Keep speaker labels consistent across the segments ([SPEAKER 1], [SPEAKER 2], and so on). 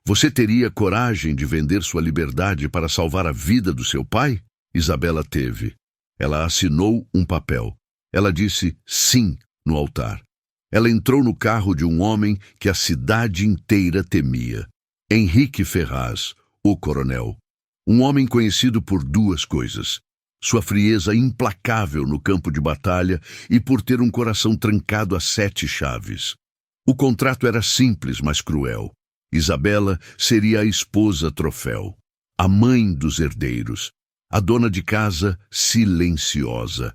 [SPEAKER 1] Você teria coragem de vender sua liberdade para salvar a vida do seu pai? Isabela teve. Ela assinou um papel. Ela disse sim no altar. Ela entrou no carro de um homem que a cidade inteira temia. Henrique Ferraz, o coronel. Um homem conhecido por duas coisas: sua frieza implacável no campo de batalha e por ter um coração trancado a 7 chaves. O contrato era simples, mas cruel. Isabela seria a esposa troféu, a mãe dos herdeiros, a dona de casa silenciosa.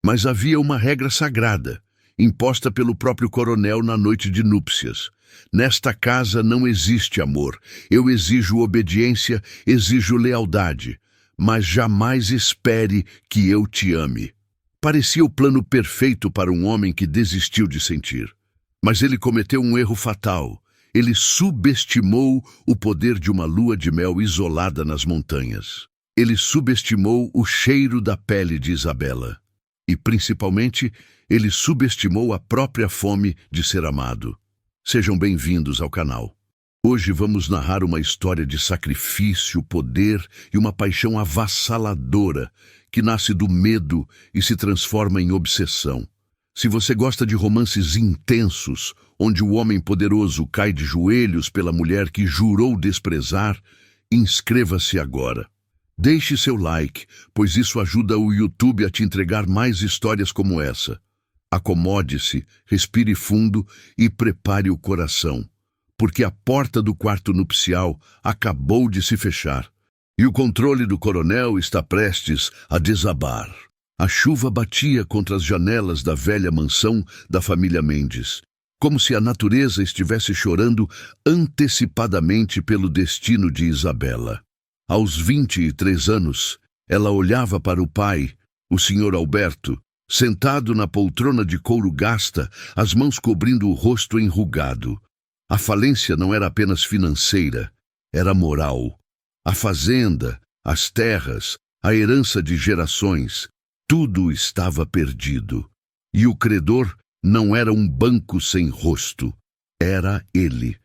[SPEAKER 1] Mas havia uma regra sagrada, imposta pelo próprio coronel na noite de núpcias. Nesta casa não existe amor. Eu exijo obediência, exijo lealdade, mas jamais espere que eu te ame. Parecia o plano perfeito para um homem que desistiu de sentir. Mas ele cometeu um erro fatal. Ele subestimou o poder de uma lua de mel isolada nas montanhas. Ele subestimou o cheiro da pele de Isabela. E, principalmente, ele subestimou a própria fome de ser amado. Sejam bem-vindos ao canal. Hoje vamos narrar uma história de sacrifício, poder e uma paixão avassaladora que nasce do medo e se transforma em obsessão. Se você gosta de romances intensos, onde o homem poderoso cai de joelhos pela mulher que jurou desprezar, inscreva-se agora. Deixe seu like, pois isso ajuda o YouTube a te entregar mais histórias como essa. Acomode-se, respire fundo e prepare o coração, porque a porta do quarto nupcial acabou de se fechar e o controle do coronel está prestes a desabar. A chuva batia contra as janelas da velha mansão da família Mendes, como se a natureza estivesse chorando antecipadamente pelo destino de Isabela. Aos 23 anos, ela olhava para o pai, o Sr. Alberto, sentado na poltrona de couro gasta, as mãos cobrindo o rosto enrugado. A falência não era apenas financeira, era moral. A fazenda, as terras, a herança de gerações, tudo estava perdido. E o credor não era um banco sem rosto, era ele.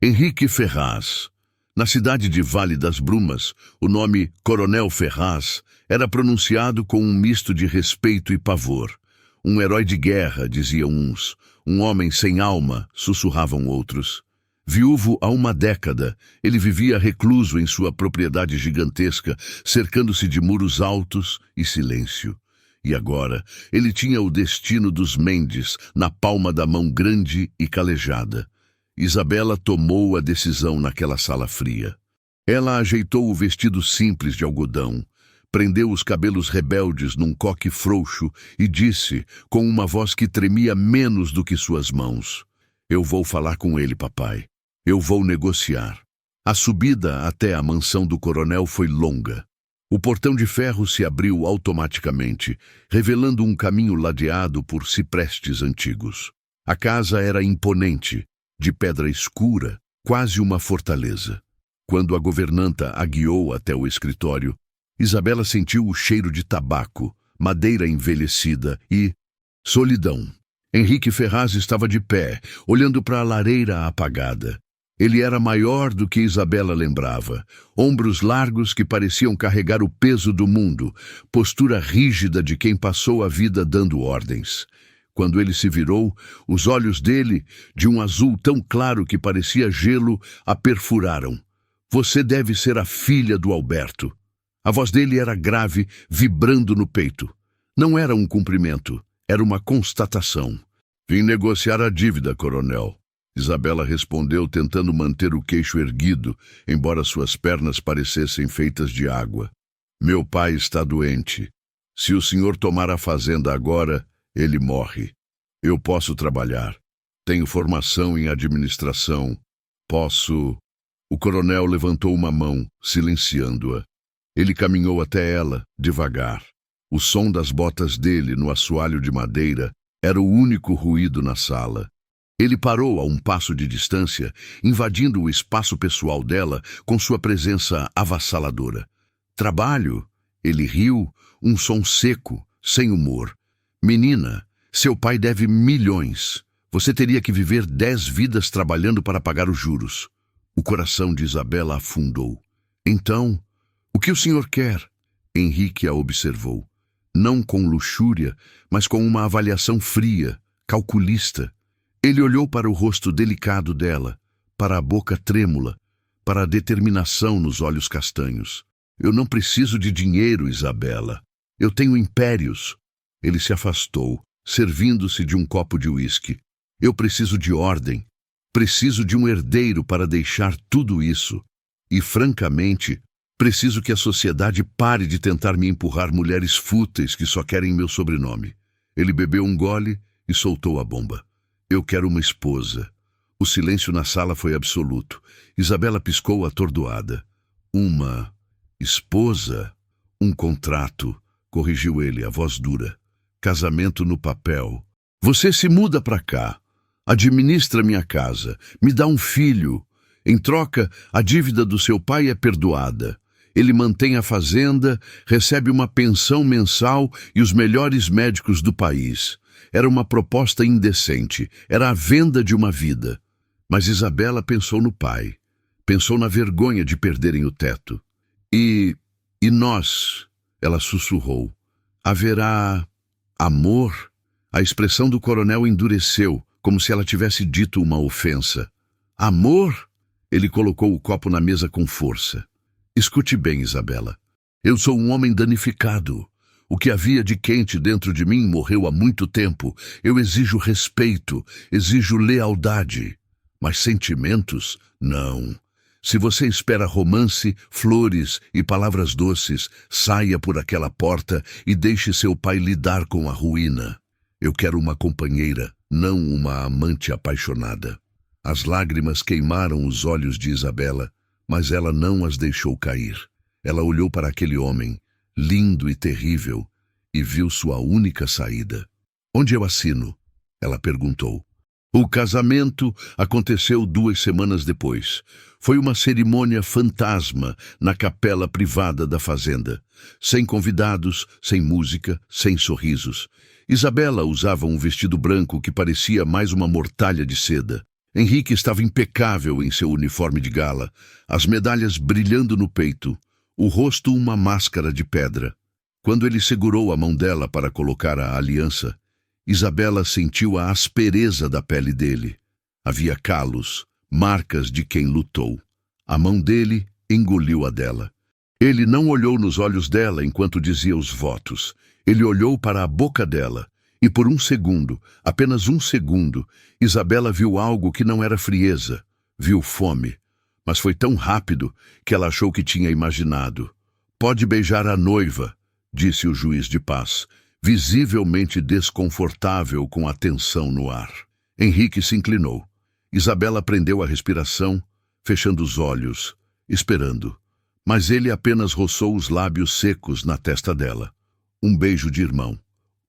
[SPEAKER 1] Henrique Ferraz. Na cidade de Vale das Brumas, o nome Coronel Ferraz era pronunciado com um misto de respeito e pavor. Um herói de guerra, diziam uns. Um homem sem alma, sussurravam outros. Viúvo há uma década, ele vivia recluso em sua propriedade gigantesca, cercando-se de muros altos e silêncio. E agora, ele tinha o destino dos Mendes na palma da mão grande e calejada. Isabela tomou a decisão naquela sala fria. Ela ajeitou o vestido simples de algodão, prendeu os cabelos rebeldes num coque frouxo e disse, com uma voz que tremia menos do que suas mãos: "Eu vou falar com ele, papai. Eu vou negociar." A subida até a mansão do coronel foi longa. O portão de ferro se abriu automaticamente, revelando um caminho ladeado por ciprestes antigos. A casa era imponente, de pedra escura, quase uma fortaleza. Quando a governanta a guiou até o escritório, Isabela sentiu o cheiro de tabaco, madeira envelhecida e solidão. Henrique Ferraz estava de pé, olhando para a lareira apagada. Ele era maior do que Isabela lembrava, ombros largos que pareciam carregar o peso do mundo, postura rígida de quem passou a vida dando ordens. Quando ele se virou, os olhos dele, de um azul tão claro que parecia gelo, a perfuraram. "Você deve ser a filha do Alberto." A voz dele era grave, vibrando no peito. Não era um cumprimento, era uma constatação. "Vim negociar a dívida, coronel." Isabela respondeu, tentando manter o queixo erguido, embora suas pernas parecessem feitas de água. "Meu pai está doente. Se o senhor tomar a fazenda agora, ele morre. Eu posso trabalhar. Tenho formação em administração. Posso..." O coronel levantou uma mão, silenciando-a. Ele caminhou até ela, devagar. O som das botas dele no assoalho de madeira era o único ruído na sala. Ele parou a um passo de distância, invadindo o espaço pessoal dela com sua presença avassaladora. "Trabalho?" Ele riu, um som seco, sem humor. "Menina, seu pai deve milhões. Você teria que viver 10 vidas trabalhando para pagar os juros." O coração de Isabela afundou. Então, o que o senhor quer? Henrique a observou. Não com luxúria, mas com uma avaliação fria, calculista. Ele olhou para o rosto delicado dela, para a boca trêmula, para a determinação nos olhos castanhos. Eu não preciso de dinheiro, Isabela. Eu tenho impérios. Ele se afastou, servindo-se de um copo de uísque. Eu preciso de ordem. Preciso de um herdeiro para deixar tudo isso. E, francamente, preciso que a sociedade pare de tentar me empurrar mulheres fúteis que só querem meu sobrenome. Ele bebeu um gole e soltou a bomba. Eu quero uma esposa. O silêncio na sala foi absoluto. Isabela piscou atordoada. Uma esposa? Um contrato, corrigiu ele, a voz dura. Casamento no papel. Você se muda para cá. Administra minha casa. Me dá um filho. Em troca, a dívida do seu pai é perdoada. Ele mantém a fazenda, recebe uma pensão mensal e os melhores médicos do país. Era uma proposta indecente. Era a venda de uma vida. Mas Isabela pensou no pai. Pensou na vergonha de perderem o teto. E nós, ela sussurrou, haverá amor? A expressão do coronel endureceu, como se ela tivesse dito uma ofensa. Amor? Ele colocou o copo na mesa com força. Escute bem, Isabela. Eu sou um homem danificado. O que havia de quente dentro de mim morreu há muito tempo. Eu exijo respeito, exijo lealdade. Mas sentimentos? Não. Se você espera romance, flores e palavras doces, saia por aquela porta e deixe seu pai lidar com a ruína. Eu quero uma companheira, não uma amante apaixonada. As lágrimas queimaram os olhos de Isabela, mas ela não as deixou cair. Ela olhou para aquele homem, lindo e terrível, e viu sua única saída. Onde eu assino? Ela perguntou. O casamento aconteceu 2 semanas depois. Foi uma cerimônia fantasma na capela privada da fazenda. Sem convidados, sem música, sem sorrisos. Isabela usava um vestido branco que parecia mais uma mortalha de seda. Henrique estava impecável em seu uniforme de gala, as medalhas brilhando no peito, o rosto uma máscara de pedra. Quando ele segurou a mão dela para colocar a aliança, Isabela sentiu a aspereza da pele dele. Havia calos, marcas de quem lutou. A mão dele engoliu a dela. Ele não olhou nos olhos dela enquanto dizia os votos. Ele olhou para a boca dela. E por um segundo, apenas um segundo, Isabela viu algo que não era frieza. Viu fome. Mas foi tão rápido que ela achou que tinha imaginado. Pode beijar a noiva, disse o juiz de paz, visivelmente desconfortável com a tensão no ar. Henrique se inclinou. Isabela prendeu a respiração, fechando os olhos, esperando. Mas ele apenas roçou os lábios secos na testa dela. Um beijo de irmão.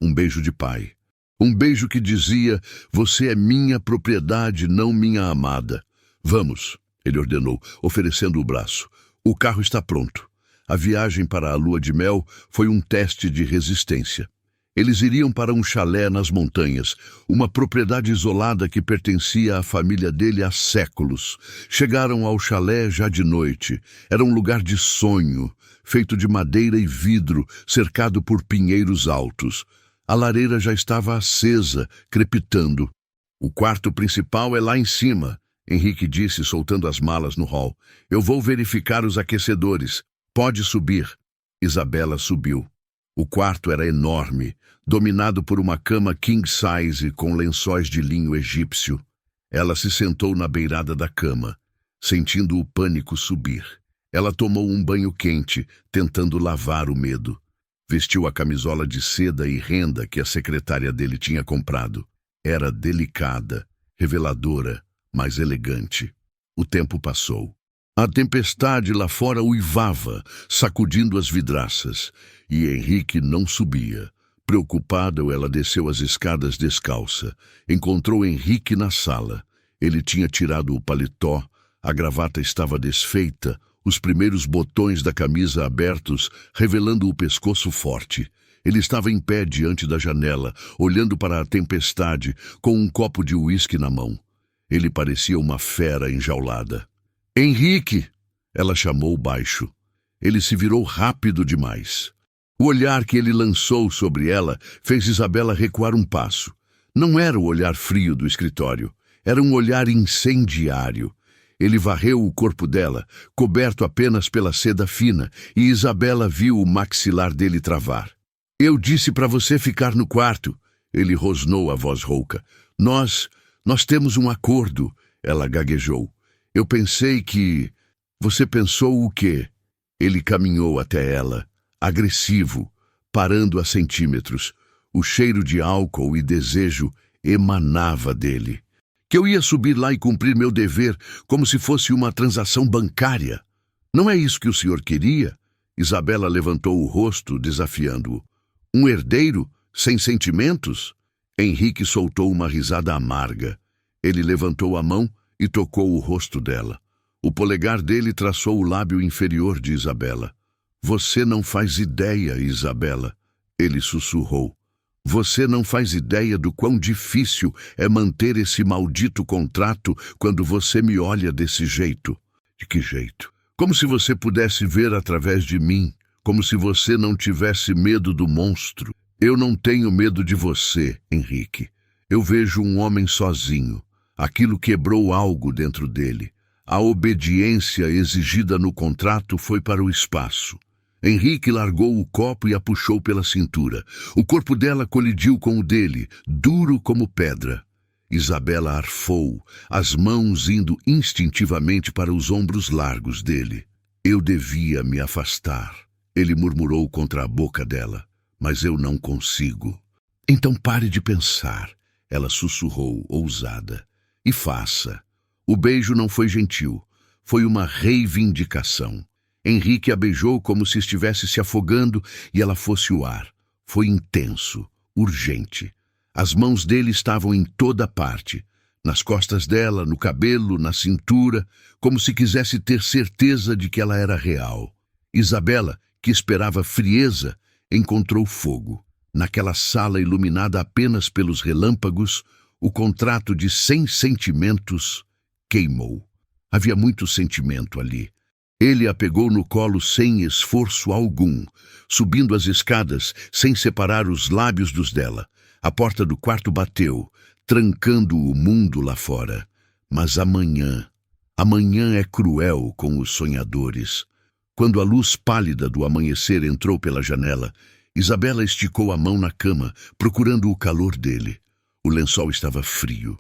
[SPEAKER 1] Um beijo de pai. Um beijo que dizia, você é minha propriedade, não minha amada. Vamos, ele ordenou, oferecendo o braço. O carro está pronto. A viagem para a lua de mel foi um teste de resistência. Eles iriam para um chalé nas montanhas, uma propriedade isolada que pertencia à família dele há séculos. Chegaram ao chalé já de noite. Era um lugar de sonho, feito de madeira e vidro, cercado por pinheiros altos. A lareira já estava acesa, crepitando. O quarto principal é lá em cima, Henrique disse, soltando as malas no hall. Eu vou verificar os aquecedores. Pode subir. Isabela subiu. O quarto era enorme, dominado por uma cama king size com lençóis de linho egípcio. Ela se sentou na beirada da cama, sentindo o pânico subir. Ela tomou um banho quente, tentando lavar o medo. Vestiu a camisola de seda e renda que a secretária dele tinha comprado. Era delicada, reveladora, mas elegante. O tempo passou. A tempestade lá fora uivava, sacudindo as vidraças, e Henrique não subia. Preocupada, ela desceu as escadas descalça. Encontrou Henrique na sala. Ele tinha tirado o paletó, a gravata estava desfeita, os primeiros botões da camisa abertos, revelando o pescoço forte. Ele estava em pé diante da janela, olhando para a tempestade, com um copo de uísque na mão. Ele parecia uma fera enjaulada. Henrique! Ela chamou baixo. Ele se virou rápido demais. O olhar que ele lançou sobre ela fez Isabela recuar um passo. Não era o olhar frio do escritório. Era um olhar incendiário. Ele varreu o corpo dela, coberto apenas pela seda fina, e Isabela viu o maxilar dele travar. Eu disse para você ficar no quarto. Ele rosnou a voz rouca. Nós temos um acordo, ela gaguejou. Eu pensei que... Você pensou o quê? Ele caminhou até ela, agressivo, parando a centímetros. O cheiro de álcool e desejo emanava dele. Que eu ia subir lá e cumprir meu dever como se fosse uma transação bancária. Não é isso que o senhor queria? Isabela levantou o rosto, desafiando-o. Um herdeiro sem sentimentos? Henrique soltou uma risada amarga. Ele levantou a mão e tocou o rosto dela. O polegar dele traçou o lábio inferior de Isabela. Você não faz ideia, Isabela. Ele sussurrou. Você não faz ideia do quão difícil é manter esse maldito contrato quando você me olha desse jeito. De que jeito? Como se você pudesse ver através de mim, como se você não tivesse medo do monstro. Eu não tenho medo de você, Henrique. Eu vejo um homem sozinho. Aquilo quebrou algo dentro dele. A obediência exigida no contrato foi para o espaço. Henrique largou o copo e a puxou pela cintura. O corpo dela colidiu com o dele, duro como pedra. Isabela arfou, as mãos indo instintivamente para os ombros largos dele. Eu devia me afastar, ele murmurou contra a boca dela. Mas eu não consigo. Então pare de pensar, ela sussurrou, ousada. E faça. O beijo não foi gentil, foi uma reivindicação. Henrique a beijou como se estivesse se afogando e ela fosse o ar. Foi intenso, urgente. As mãos dele estavam em toda parte, nas costas dela, no cabelo, na cintura, como se quisesse ter certeza de que ela era real. Isabela, que esperava frieza, encontrou fogo. Naquela sala iluminada apenas pelos relâmpagos, o contrato de 100 sentimentos queimou. Havia muito sentimento ali. Ele a pegou no colo sem esforço algum, subindo as escadas sem separar os lábios dos dela. A porta do quarto bateu, trancando o mundo lá fora. Mas amanhã é cruel com os sonhadores. Quando a luz pálida do amanhecer entrou pela janela, Isabela esticou a mão na cama, procurando o calor dele. O lençol estava frio.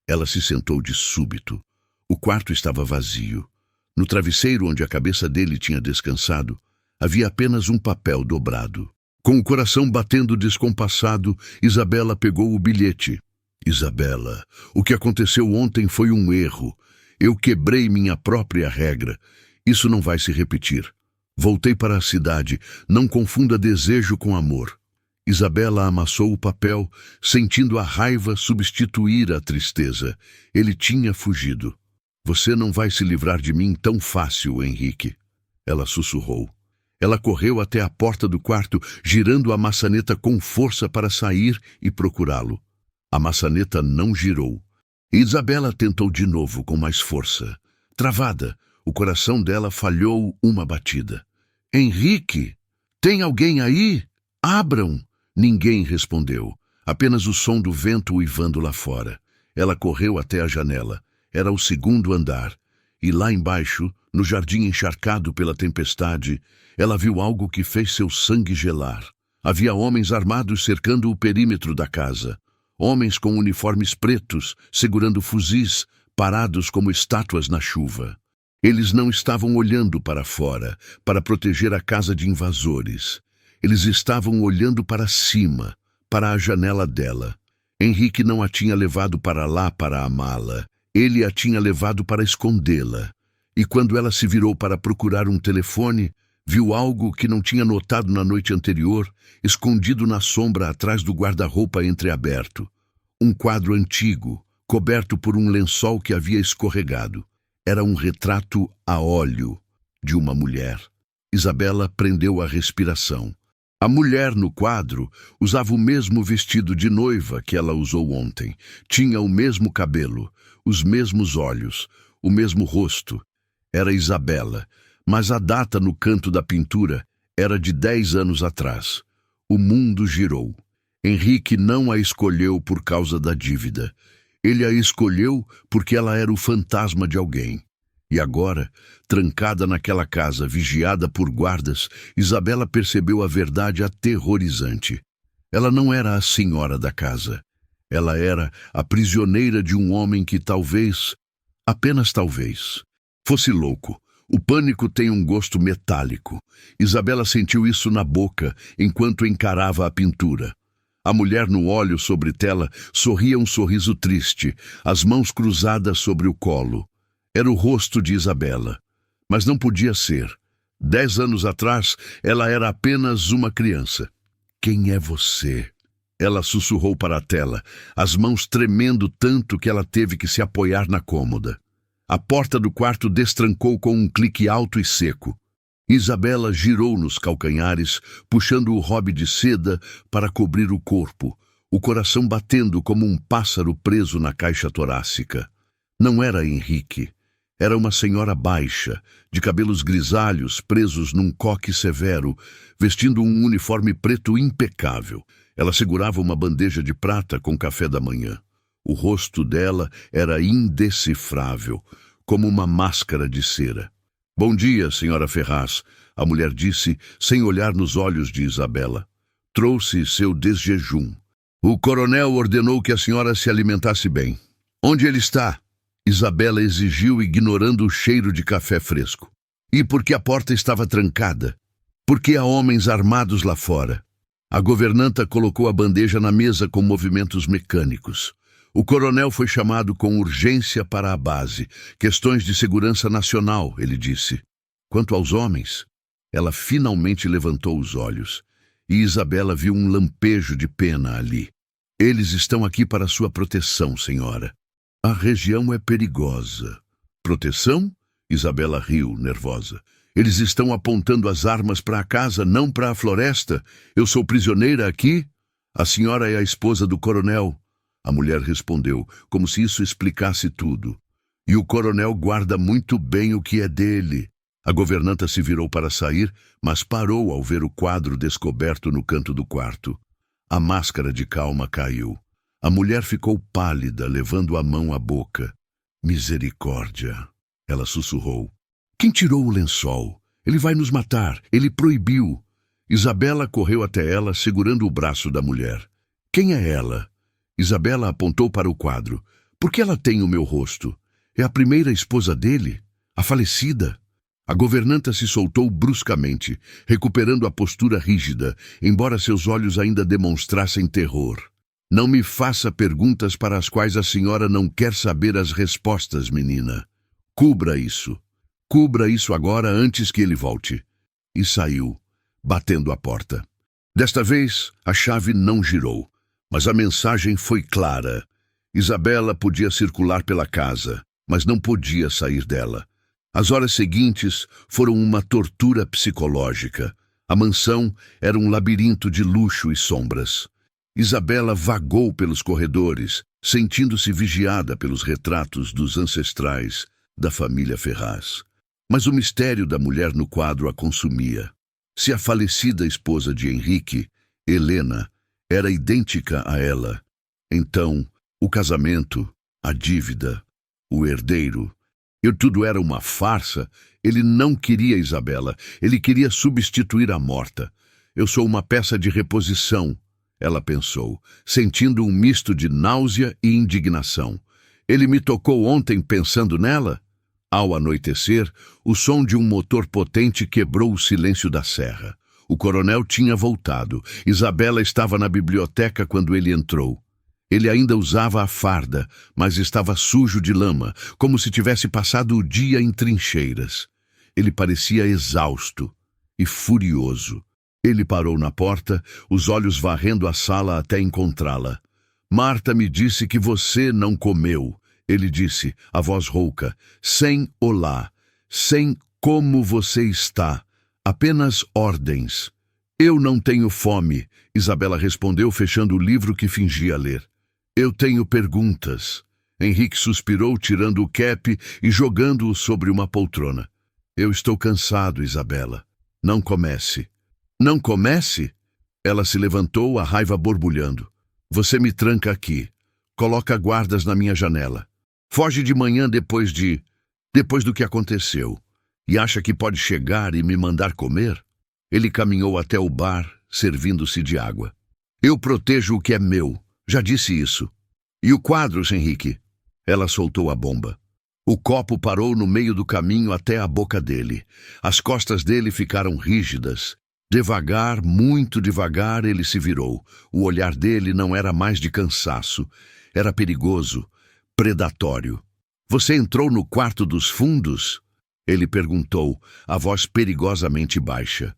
[SPEAKER 1] Ela se sentou de súbito. O quarto estava vazio. No travesseiro onde a cabeça dele tinha descansado, havia apenas um papel dobrado. Com o coração batendo descompassado, Isabela pegou o bilhete. Isabela, o que aconteceu ontem foi um erro. Eu quebrei minha própria regra. Isso não vai se repetir. Voltei para a cidade. Não confunda desejo com amor. Isabela amassou o papel, sentindo a raiva substituir a tristeza. Ele tinha fugido. Você não vai se livrar de mim tão fácil, Henrique. Ela sussurrou. Ela correu até a porta do quarto, girando a maçaneta com força para sair e procurá-lo. A maçaneta não girou. Isabela tentou de novo com mais força. Travada, o coração dela falhou uma batida. Henrique, tem alguém aí? Abram! Ninguém respondeu. Apenas o som do vento uivando lá fora. Ela correu até a janela. Era o segundo andar. E lá embaixo, no jardim encharcado pela tempestade, ela viu algo que fez seu sangue gelar. Havia homens armados cercando o perímetro da casa. Homens com uniformes pretos, segurando fuzis, parados como estátuas na chuva. Eles não estavam olhando para fora, para proteger a casa de invasores. Eles estavam olhando para cima, para a janela dela. Henrique não a tinha levado para lá para amá-la. Ele a tinha levado para escondê-la. E quando ela se virou para procurar um telefone, viu algo que não tinha notado na noite anterior, escondido na sombra atrás do guarda-roupa entreaberto. Um quadro antigo, coberto por um lençol que havia escorregado. Era um retrato a óleo de uma mulher. Isabela prendeu a respiração. A mulher no quadro usava o mesmo vestido de noiva que ela usou ontem. Tinha o mesmo cabelo, os mesmos olhos, o mesmo rosto. Era Isabela, mas a data no canto da pintura era de 10 anos atrás. O mundo girou. Henrique não a escolheu por causa da dívida. Ele a escolheu porque ela era o fantasma de alguém. E agora, trancada naquela casa, vigiada por guardas, Isabela percebeu a verdade aterrorizante. Ela não era a senhora da casa. Ela era a prisioneira de um homem que talvez, apenas talvez, fosse louco. O pânico tem um gosto metálico. Isabela sentiu isso na boca enquanto encarava a pintura. A mulher no óleo sobre tela sorria um sorriso triste, as mãos cruzadas sobre o colo. Era o rosto de Isabela. Mas não podia ser. 10 anos atrás, ela era apenas uma criança. Quem é você? Ela sussurrou para a tela, as mãos tremendo tanto que ela teve que se apoiar na cômoda. A porta do quarto destrancou com um clique alto e seco. Isabela girou nos calcanhares, puxando o robe de seda para cobrir o corpo, o coração batendo como um pássaro preso na caixa torácica. Não era Henrique. Era uma senhora baixa, de cabelos grisalhos presos num coque severo, vestindo um uniforme preto impecável. Ela segurava uma bandeja de prata com café da manhã. O rosto dela era indecifrável, como uma máscara de cera. "Bom dia, senhora Ferraz", a mulher disse, sem olhar nos olhos de Isabela. "Trouxe seu desjejum. O coronel ordenou que a senhora se alimentasse bem." "Onde ele está?" Isabela exigiu, ignorando o cheiro de café fresco. "E por que a porta estava trancada? Por que há homens armados lá fora?" A governanta colocou a bandeja na mesa com movimentos mecânicos. "O coronel foi chamado com urgência para a base. Questões de segurança nacional", ele disse. "Quanto aos homens?" Ela finalmente levantou os olhos. E Isabela viu um lampejo de pena ali. "Eles estão aqui para sua proteção, senhora. A região é perigosa." "Proteção?" Isabela riu, nervosa. "Eles estão apontando as armas para a casa, não para a floresta. Eu sou prisioneira aqui?" "A senhora é a esposa do coronel." A mulher respondeu, como se isso explicasse tudo. "E o coronel guarda muito bem o que é dele." A governanta se virou para sair, mas parou ao ver o quadro descoberto no canto do quarto. A máscara de calma caiu. A mulher ficou pálida, levando a mão à boca. "Misericórdia", ela sussurrou. "Quem tirou o lençol? Ele vai nos matar. Ele proibiu." Isabela correu até ela, segurando o braço da mulher. "Quem é ela?" Isabela apontou para o quadro. "Por que ela tem o meu rosto? É a primeira esposa dele? A falecida?" A governanta se soltou bruscamente, recuperando a postura rígida, embora seus olhos ainda demonstrassem terror. "Não me faça perguntas para as quais a senhora não quer saber as respostas, menina. Cubra isso. Cubra isso agora antes que ele volte." E saiu, batendo a porta. Desta vez, a chave não girou, mas a mensagem foi clara. Isabela podia circular pela casa, mas não podia sair dela. As horas seguintes foram uma tortura psicológica. A mansão era um labirinto de luxo e sombras. Isabela vagou pelos corredores, sentindo-se vigiada pelos retratos dos ancestrais da família Ferraz. Mas o mistério da mulher no quadro a consumia. Se a falecida esposa de Henrique, Helena, era idêntica a ela, então o casamento, a dívida, o herdeiro, tudo era uma farsa. Ele não queria Isabela, ele queria substituir a morta. "Eu sou uma peça de reposição", ela pensou, sentindo um misto de náusea e indignação. "Ele me tocou ontem pensando nela?" Ao anoitecer, o som de um motor potente quebrou o silêncio da serra. O coronel tinha voltado. Isabela estava na biblioteca quando ele entrou. Ele ainda usava a farda, mas estava sujo de lama, como se tivesse passado o dia em trincheiras. Ele parecia exausto e furioso. Ele parou na porta, os olhos varrendo a sala até encontrá-la. "Marta me disse que você não comeu", ele disse, a voz rouca, sem olá, sem como você está, apenas ordens. "Eu não tenho fome", Isabela respondeu, fechando o livro que fingia ler. "Eu tenho perguntas." Henrique suspirou, tirando o cap e jogando-o sobre uma poltrona. Eu estou cansado, Isabela. Não comece. Não comece? Ela se levantou, a raiva borbulhando. Você me tranca aqui. Coloca guardas na minha janela. Foge de manhã depois do que aconteceu. E acha que pode chegar e me mandar comer? Ele caminhou até o bar, servindo-se de água. Eu protejo o que é meu. Já disse isso. E o quadros, Henrique? Ela soltou a bomba. O copo parou no meio do caminho até a boca dele. As costas dele ficaram rígidas. Devagar, muito devagar, ele se virou. O olhar dele não era mais de cansaço. Era perigoso, predatório. Você entrou no quarto dos fundos? Ele perguntou, a voz perigosamente baixa.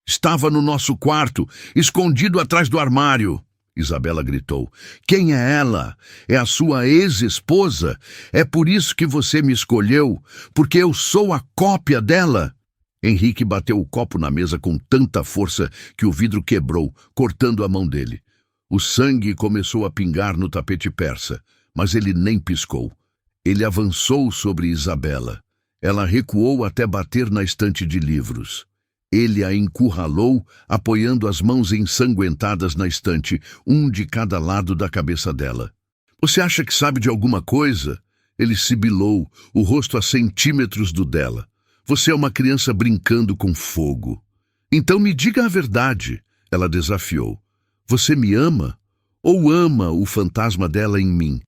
[SPEAKER 1] Estava no nosso quarto, escondido atrás do armário. Isabela gritou. Quem é ela? É a sua ex-esposa? É por isso que você me escolheu? Porque eu sou a cópia dela? Henrique bateu o copo na mesa com tanta força que o vidro quebrou, cortando a mão dele. O sangue começou a pingar no tapete persa, mas ele nem piscou. Ele avançou sobre Isabela. Ela recuou até bater na estante de livros. Ele a encurralou, apoiando as mãos ensanguentadas na estante, um de cada lado da cabeça dela. Você acha que sabe de alguma coisa? Ele sibilou, o rosto a centímetros do dela. Você é uma criança brincando com fogo. Então me diga a verdade, ela desafiou. Você me ama? Ou ama o fantasma dela em mim?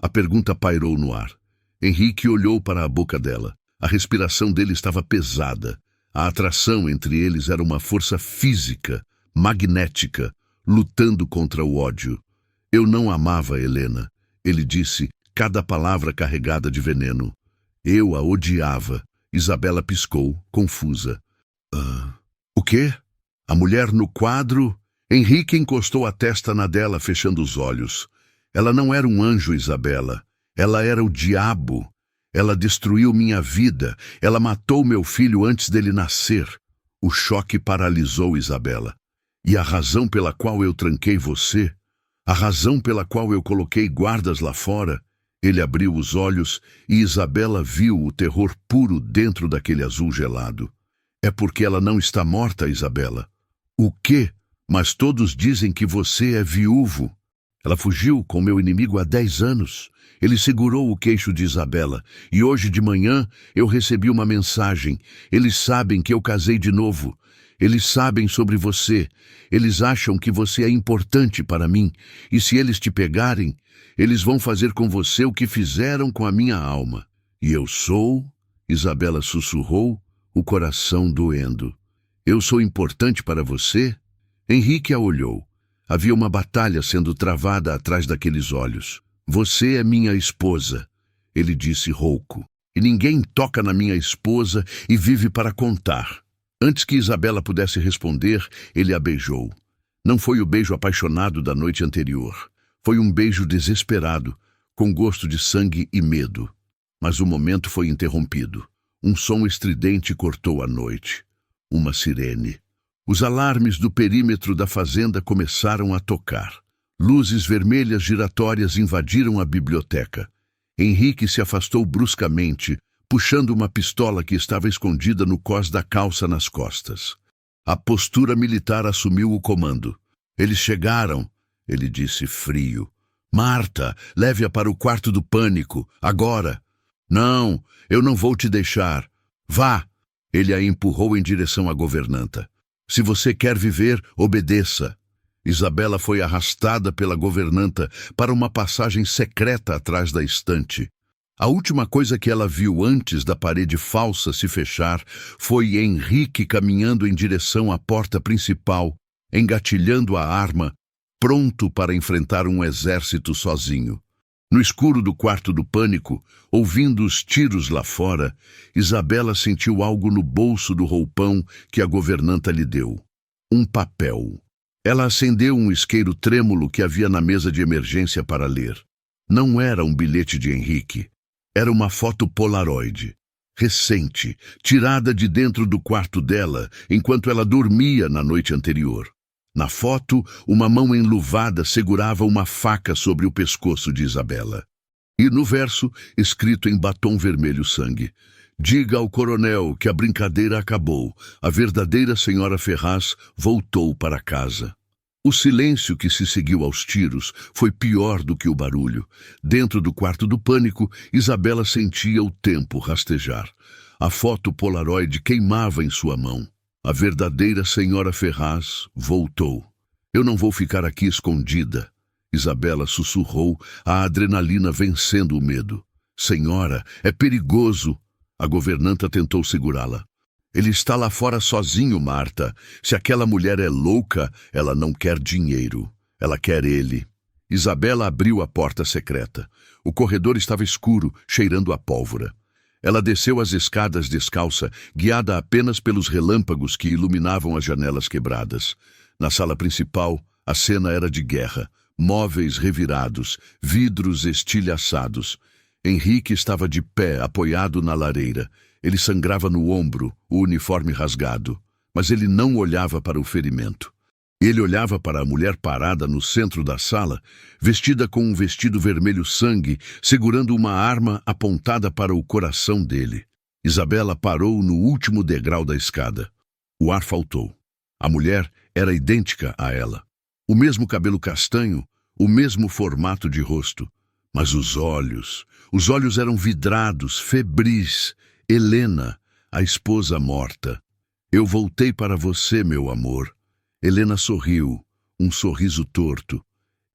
[SPEAKER 1] A pergunta pairou no ar. Henrique olhou para a boca dela. A respiração dele estava pesada. A atração entre eles era uma força física, magnética, lutando contra o ódio. Eu não amava Helena, ele disse, cada palavra carregada de veneno. Eu a odiava. Isabela piscou, confusa. O quê? A mulher no quadro? Henrique encostou a testa na dela, fechando os olhos. Ela não era um anjo, Isabela. Ela era o diabo. Ela destruiu minha vida. Ela matou meu filho antes dele nascer. O choque paralisou Isabela. E a razão pela qual eu tranquei você? A razão pela qual eu coloquei guardas lá fora? Ele abriu os olhos e Isabela viu o terror puro dentro daquele azul gelado. É porque ela não está morta, Isabela. O quê? Mas todos dizem que você é viúvo. Ela fugiu com meu inimigo há 10 anos. Ele segurou o queixo de Isabela, e hoje de manhã eu recebi uma mensagem. Eles sabem que eu casei de novo. Eles sabem sobre você. Eles acham que você é importante para mim. E se eles te pegarem, eles vão fazer com você o que fizeram com a minha alma. E eu sou, Isabela sussurrou, o coração doendo. Eu sou importante para você? Henrique a olhou. Havia uma batalha sendo travada atrás daqueles olhos. Você é minha esposa, ele disse rouco. E ninguém toca na minha esposa e vive para contar. Antes que Isabela pudesse responder, ele a beijou. Não foi o beijo apaixonado da noite anterior. Foi um beijo desesperado, com gosto de sangue e medo. Mas o momento foi interrompido. Um som estridente cortou a noite. Uma sirene. Os alarmes do perímetro da fazenda começaram a tocar. Luzes vermelhas giratórias invadiram a biblioteca. Henrique se afastou bruscamente, puxando uma pistola que estava escondida no cós da calça nas costas. A postura militar assumiu o comando. Eles chegaram, ele disse frio. Marta, leve-a para o quarto do pânico, agora. Não, eu não vou te deixar. Vá. Ele a empurrou em direção à governanta. Se você quer viver, obedeça. Isabela foi arrastada pela governanta para uma passagem secreta atrás da estante. A última coisa que ela viu antes da parede falsa se fechar foi Henrique caminhando em direção à porta principal, engatilhando a arma, pronto para enfrentar um exército sozinho. No escuro do quarto do pânico, ouvindo os tiros lá fora, Isabela sentiu algo no bolso do roupão que a governanta lhe deu. Um papel. Ela acendeu um isqueiro trêmulo que havia na mesa de emergência para ler. Não era um bilhete de Henrique. Era uma foto polaroid, recente, tirada de dentro do quarto dela, enquanto ela dormia na noite anterior. Na foto, uma mão enluvada segurava uma faca sobre o pescoço de Isabela. E no verso, escrito em batom vermelho sangue: diga ao coronel que a brincadeira acabou. A verdadeira senhora Ferraz voltou para casa. O silêncio que se seguiu aos tiros foi pior do que o barulho. Dentro do quarto do pânico, Isabela sentia o tempo rastejar. A foto Polaroid queimava em sua mão. A verdadeira senhora Ferraz voltou. Eu não vou ficar aqui escondida. Isabela sussurrou, a adrenalina vencendo o medo. Senhora, é perigoso. A governanta tentou segurá-la. Ele está lá fora sozinho, Marta. Se aquela mulher é louca, ela não quer dinheiro. Ela quer ele. Isabela abriu a porta secreta. O corredor estava escuro, cheirando a pólvora. Ela desceu as escadas descalça, guiada apenas pelos relâmpagos que iluminavam as janelas quebradas. Na sala principal, a cena era de guerra. Móveis revirados, vidros estilhaçados. Henrique estava de pé, apoiado na lareira. Ele sangrava no ombro, o uniforme rasgado. Mas ele não olhava para o ferimento. Ele olhava para a mulher parada no centro da sala, vestida com um vestido vermelho sangue, segurando uma arma apontada para o coração dele. Isabela parou no último degrau da escada. O ar faltou. A mulher era idêntica a ela. O mesmo cabelo castanho, o mesmo formato de rosto. Mas os olhos eram vidrados, febris. Helena, a esposa morta. Eu voltei para você, meu amor. Helena sorriu, um sorriso torto.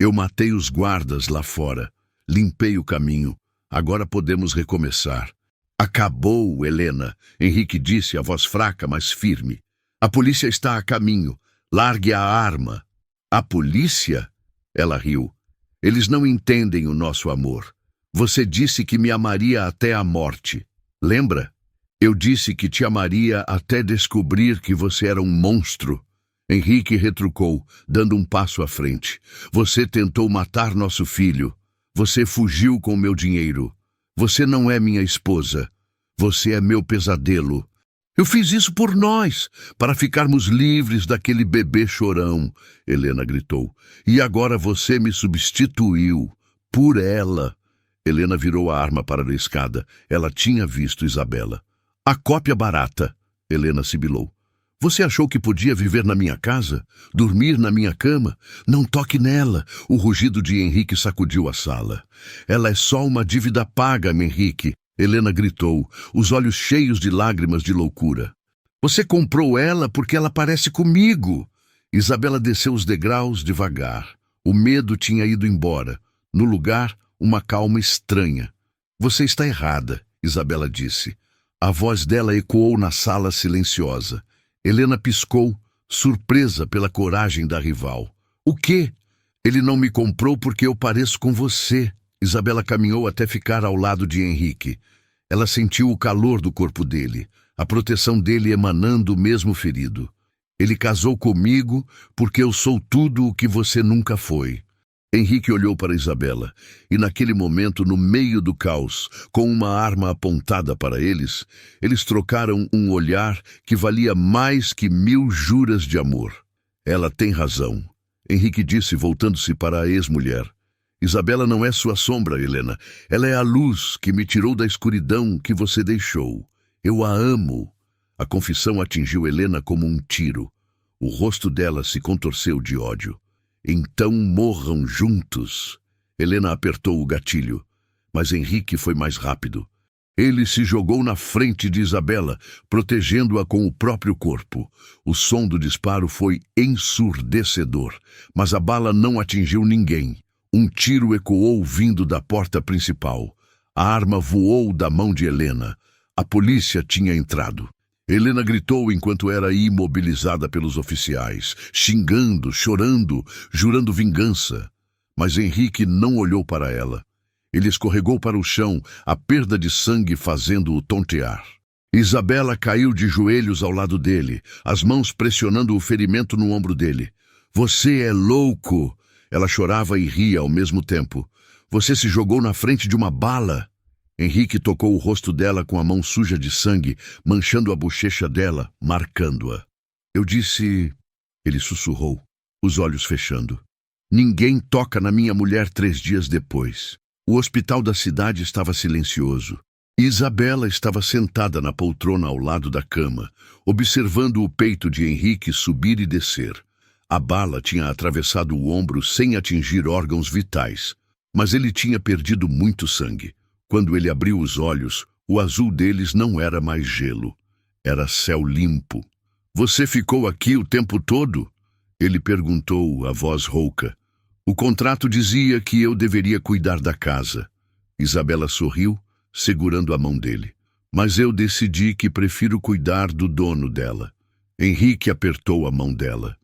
[SPEAKER 1] Eu matei os guardas lá fora. Limpei o caminho. Agora podemos recomeçar. Acabou, Helena, Henrique disse, a voz fraca, mas firme. A polícia está a caminho. Largue a arma. A polícia? Ela riu. Eles não entendem o nosso amor. Você disse que me amaria até a morte. Lembra? Eu disse que te amaria até descobrir que você era um monstro. Henrique retrucou, dando um passo à frente. Você tentou matar nosso filho. Você fugiu com meu dinheiro. Você não é minha esposa. Você é meu pesadelo. Eu fiz isso por nós, para ficarmos livres daquele bebê chorão, Helena gritou. E agora você me substituiu. Por ela. Helena virou a arma para a escada. Ela tinha visto Isabela. A cópia barata, Helena sibilou. Você achou que podia viver na minha casa? Dormir na minha cama? Não toque nela. O rugido de Henrique sacudiu a sala. Ela é só uma dívida paga, Henrique. Helena gritou, os olhos cheios de lágrimas de loucura. Você comprou ela porque ela parece comigo. Isabela desceu os degraus devagar. O medo tinha ido embora. No lugar, uma calma estranha. Você está errada, Isabela disse. A voz dela ecoou na sala silenciosa. Helena piscou, surpresa pela coragem da rival. O quê? Ele não me comprou porque eu pareço com você. Isabela caminhou até ficar ao lado de Henrique. Ela sentiu o calor do corpo dele, a proteção dele emanando mesmo ferido. Ele casou comigo porque eu sou tudo o que você nunca foi. Henrique olhou para Isabela, e naquele momento, no meio do caos, com uma arma apontada para eles trocaram um olhar que valia mais que 1000 juras de amor. Ela tem razão, Henrique disse, voltando-se para a ex-mulher. Isabela não é sua sombra, Helena. Ela é a luz que me tirou da escuridão que você deixou. Eu a amo. A confissão atingiu Helena como um tiro. O rosto dela se contorceu de ódio. Então morram juntos. Helena apertou o gatilho, mas Henrique foi mais rápido. Ele se jogou na frente de Isabela, protegendo-a com o próprio corpo. O som do disparo foi ensurdecedor, mas a bala não atingiu ninguém. Um tiro ecoou vindo da porta principal. A arma voou da mão de Helena. A polícia tinha entrado. Helena gritou enquanto era imobilizada pelos oficiais, xingando, chorando, jurando vingança. Mas Henrique não olhou para ela. Ele escorregou para o chão, a perda de sangue fazendo-o tontear. Isabela caiu de joelhos ao lado dele, as mãos pressionando o ferimento no ombro dele. Você é louco! Ela chorava e ria ao mesmo tempo. Você se jogou na frente de uma bala. Henrique tocou o rosto dela com a mão suja de sangue, manchando a bochecha dela, marcando-a. Eu disse... Ele sussurrou, os olhos fechando. Ninguém toca na minha mulher 3 dias depois. O hospital da cidade estava silencioso. Isabela estava sentada na poltrona ao lado da cama, observando o peito de Henrique subir e descer. A bala tinha atravessado o ombro sem atingir órgãos vitais, mas ele tinha perdido muito sangue. Quando ele abriu os olhos, o azul deles não era mais gelo, era céu limpo. "Você ficou aqui o tempo todo?" Ele perguntou, a voz rouca. "O contrato dizia que eu deveria cuidar da casa." Isabela sorriu, segurando a mão dele. "Mas eu decidi que prefiro cuidar do dono dela." Henrique apertou a mão dela.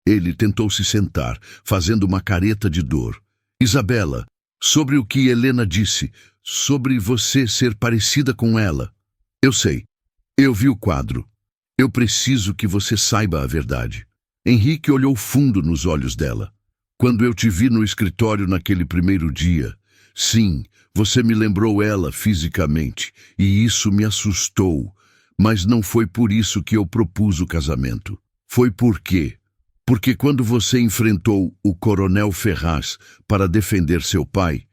[SPEAKER 1] Ele tentou se sentar, fazendo uma careta de dor. "Isabela, sobre o que Helena disse, sobre você ser parecida com ela. Eu sei. Eu vi o quadro. Eu preciso que você saiba a verdade." Henrique olhou fundo nos olhos dela. "Quando eu te vi no escritório naquele primeiro dia, sim, você me lembrou ela fisicamente, e isso me assustou, mas não foi por isso que eu propus o casamento. Foi porque quando você enfrentou o Coronel Ferraz para defender seu pai,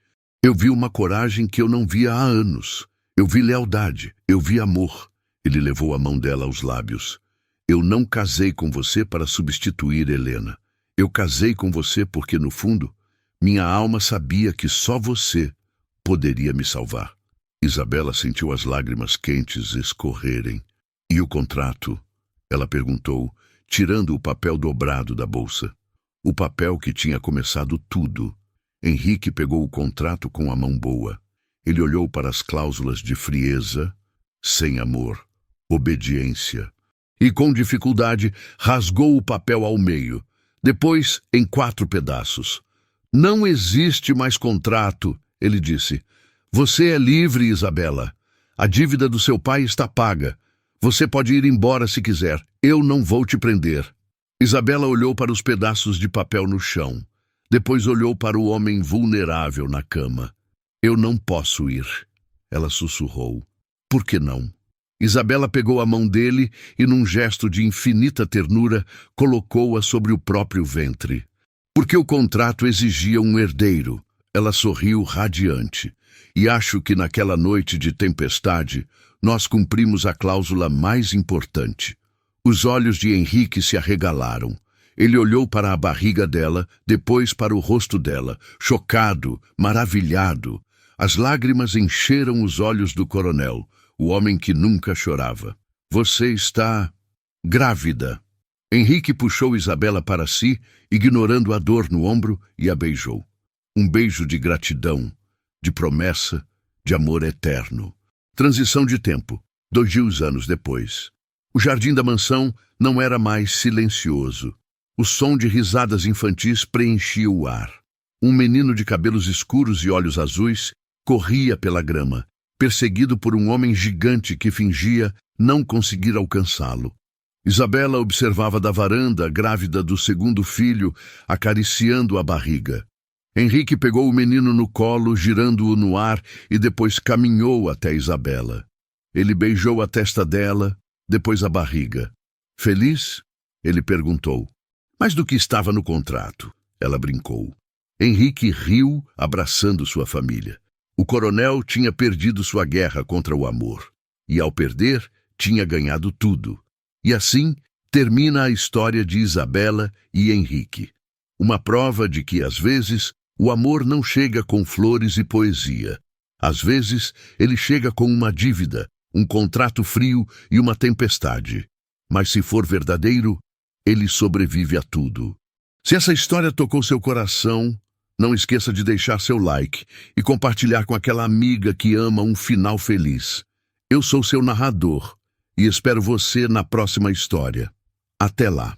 [SPEAKER 1] eu vi uma coragem que eu não via há anos. Eu vi lealdade, eu vi amor." Ele levou a mão dela aos lábios. "Eu não casei com você para substituir Helena. Eu casei com você porque, no fundo, minha alma sabia que só você poderia me salvar." Isabela sentiu as lágrimas quentes escorrerem. "E o contrato?" ela perguntou, tirando o papel dobrado da bolsa. O papel que tinha começado tudo. Henrique pegou o contrato com a mão boa. Ele olhou para as cláusulas de frieza, sem amor, obediência, e com dificuldade rasgou o papel ao meio, depois em 4 pedaços. "Não existe mais contrato", ele disse. "Você é livre, Isabela. A dívida do seu pai está paga. Você pode ir embora se quiser. Eu não vou te prender." Isabela olhou para os pedaços de papel no chão. Depois olhou para o homem vulnerável na cama. "Eu não posso ir", ela sussurrou. "Por que não?" Isabela pegou a mão dele e, num gesto de infinita ternura, colocou-a sobre o próprio ventre. "Porque o contrato exigia um herdeiro." Ela sorriu radiante. "E acho que naquela noite de tempestade, nós cumprimos a cláusula mais importante." Os olhos de Henrique se arregalaram. Ele olhou para a barriga dela, depois para o rosto dela, chocado, maravilhado. As lágrimas encheram os olhos do coronel, o homem que nunca chorava. "Você está grávida." Henrique puxou Isabela para si, ignorando a dor no ombro, e a beijou. Um beijo de gratidão, de promessa, de amor eterno. Transição de tempo, 2 anos depois. O jardim da mansão não era mais silencioso. O som de risadas infantis preenchia o ar. Um menino de cabelos escuros e olhos azuis corria pela grama, perseguido por um homem gigante que fingia não conseguir alcançá-lo. Isabela observava da varanda, grávida do segundo filho, acariciando a barriga. Henrique pegou o menino no colo, girando-o no ar, e depois caminhou até Isabela. Ele beijou a testa dela, depois a barriga. "Feliz?" ele perguntou. "Mais do que estava no contrato", ela brincou. Henrique riu, abraçando sua família. O coronel tinha perdido sua guerra contra o amor, e ao perder, tinha ganhado tudo. E assim termina a história de Isabela e Henrique. Uma prova de que, às vezes, o amor não chega com flores e poesia. Às vezes, ele chega com uma dívida, um contrato frio e uma tempestade. Mas se for verdadeiro, ele sobrevive a tudo. Se essa história tocou seu coração, não esqueça de deixar seu like e compartilhar com aquela amiga que ama um final feliz. Eu sou seu narrador e espero você na próxima história. Até lá!